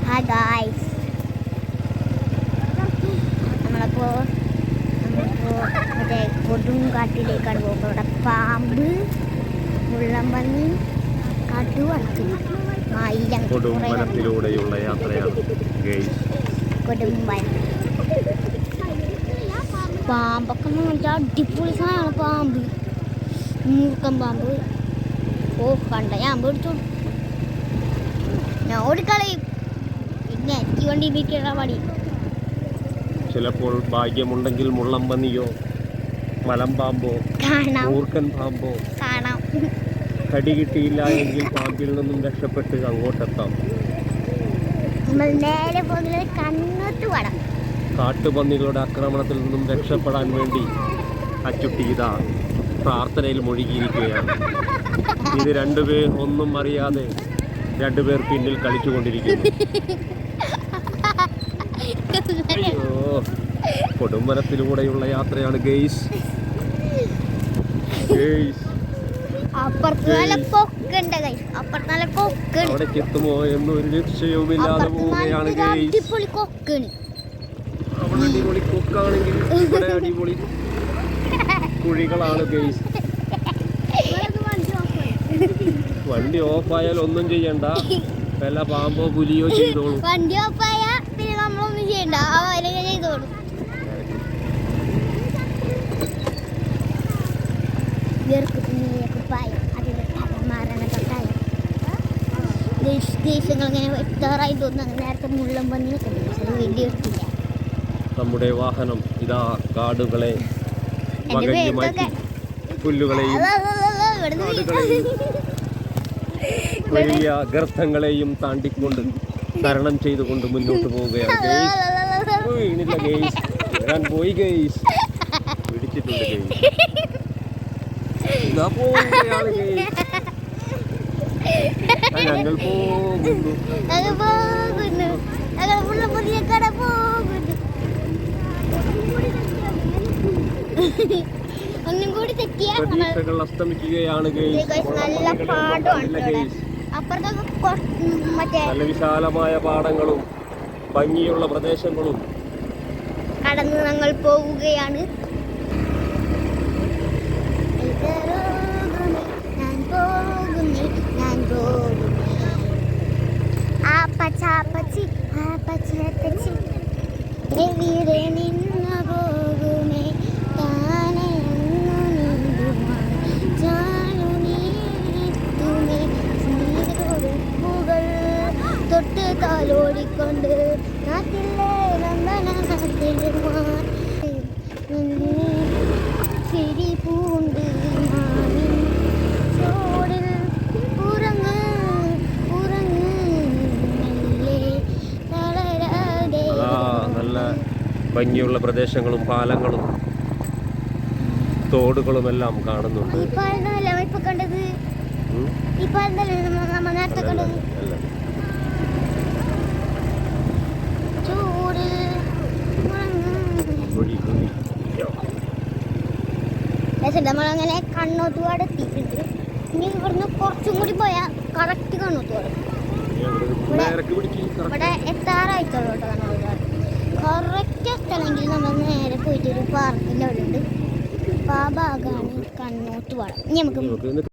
Hi guys, നമ്മളിപ്പോൾ മറ്റേ കൊടുങ്കാട്ടിലേക്കാണ് പോകുമ്പോൾ ഇവിടെ പാമ്പ്, മുള്ളംപന്നി, കടുവത്തി, മയിലം, കൊടുമ്പനത്തിലൂടെയുള്ള യാത്രയാണ് കൊടുമ്പൻ. പാമ്പൊക്കെ വെച്ചാൽ അടിപൊളി സാധനമാണ്. പാമ്പ്, മൂർക്കൻ പാമ്പ്. ഓ കണ്ട ഞാൻ പേടിച്ചു, ഞാൻ ഓടിക്കളയും. പിന്നെ വണ്ടിയിലേക്കുള്ള പണി. ചിലപ്പോൾ ഭാഗ്യമുണ്ടെങ്കിൽ മുള്ളംപന്നിയോ മലമ്പാമ്പോ മൂർക്കൻ പാമ്പോ കാണാം. കടി കിട്ടിയില്ല എങ്കിൽ പാമ്പിൽ നിന്നും രക്ഷപ്പെട്ട് അങ്ങോട്ടെത്താം. നമ്മൾ നേരെ പോകുന്നത് കണ്ണൂത്ത് വടം. കാട്ടുപന്നികളുടെ ആക്രമണത്തിൽ നിന്നും രക്ഷപ്പെടാൻ വേണ്ടി അച്ചുട്ടി ഇതാ പ്രാർത്ഥനയിൽ മുഴുകിയിരിക്കുകയാണ്. ഇത് രണ്ടുപേർ ഒന്നും അറിയാതെ രണ്ടുപേർ പിന്നിൽ കളിച്ചുകൊണ്ടിരിക്കുന്നു. അയ്യോ, കൊടുമ്പനത്തിലൂടെയുള്ള യാത്രയാണ് ഗെയ്സ്. അവിടേക്ക് എത്തുമോ എന്നൊരു നിശ്ചയവുമില്ലാതെ പോവുകയാണ് ഗെയ്സ്. അവിടെ അടിപൊളി കൊക്കാണെങ്കിൽ ഇവിടെ അടിപൊളി കുഴികളാണ് ഗെയ്സ്. വണ്ടി ഓഫായാൽ ഒന്നും ചെയ്യണ്ട, വല്ല പാമ്പോ പുലിയോ ചെയ്തോളൂ. വണ്ടി ഓഫായാൽ പിന്നെ നമ്മളൊന്നും ചെയ്യണ്ട, ചെയ്തോളൂ. നമ്മുടെ വാഹനം ഇതാ കാടുകളെ വകഞ്ഞു മാറ്റി പുല്ലുകളെയും കാടുകളെയും വലിയ ഗർത്തങ്ങളെയും താണ്ടിക്കൊണ്ട് തരണം ചെയ്തുകൊണ്ട് മുന്നോട്ട് പോവുകയാണ്. വീണില്ല ഗെയ്സ്, ഞാൻ പോയി ഗെയ്സ്, പിടിച്ചിട്ടുണ്ട് ഗെയ്സ്. ഇതാ പോവുകയാണ് ഗെയ്സ്. ഞങ്ങൾ പോകുന്നു. പ്രതീക്ഷകൾ അസ്തമിക്കുകയാണ് ഗെയ്സ്. നല്ല വിശാലമായ പാടങ്ങളും ഭംഗിയുള്ള പ്രദേശങ്ങളും കടന്ന് ഞങ്ങൾ പോവുകയാണ്. തൊട്ട് കാലോടിക്കൊണ്ട് നാട്ടിലെ ശരി പൂണ്ട് ചോടിൽ ഉറങ്ങ് ഉറങ്ങ് തളരാതെ. നല്ല ഭംഗിയുള്ള പ്രദേശങ്ങളും പാലങ്ങളും തോടുകളും എല്ലാം കാണുന്നുണ്ട്. ഈ പാലല്ലേ ഇപ്പൊ കണ്ടത്? ഈ പാലല്ലേ നമ്മൾ നേരത്തെ കണ്ടത്? നമ്മളങ്ങനെ കണ്ണോത്തുപാട് എത്തിയിട്ടുണ്ട്. ഇനി ഇവിടുന്ന് കുറച്ചും കൂടി പോയാൽ കറക്റ്റ് കണ്ണോത്തുപാട്. ഇവിടെ എത്താറായിട്ടുള്ളൂ കേട്ടോ. കണ്ണോത്തുപാട് കറക്റ്റ് എത്തണമെങ്കിൽ നമ്മൾ നേരെ പോയിട്ട് ഒരു പാർക്കിൻ്റെ അവിടെ ഉണ്ട്. അപ്പോൾ ആ ഭാഗമാണ് കണ്ണോത്തുപാട്. ഇനി നമുക്ക്